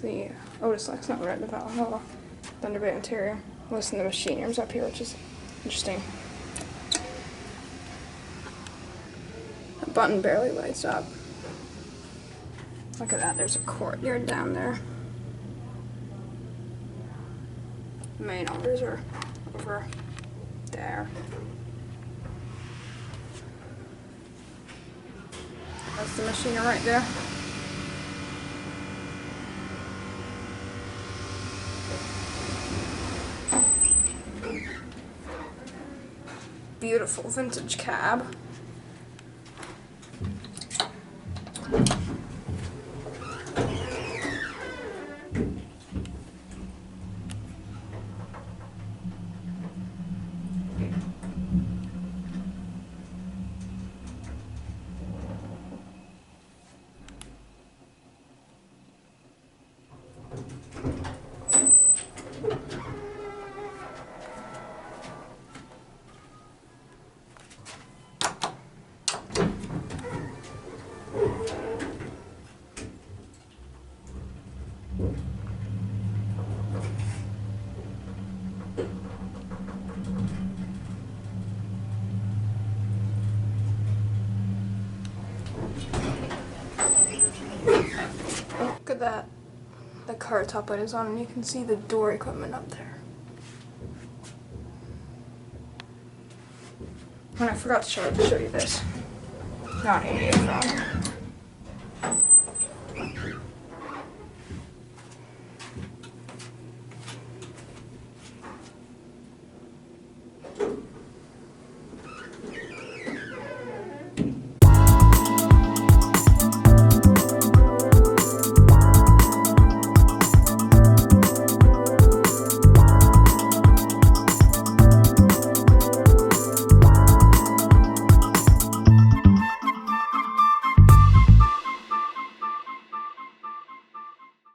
the Otis Lexan, not the Valhalla Thunderbird interior. Listen to the machine arms up here, which is interesting. The button barely lights up. Look at that, there's a courtyard down there. The main orders are over there. That's the machine right there. Beautiful vintage cab. Look at that. The car top light is on and you can see the door equipment up there. And I forgot to show you this. Not 88 phone.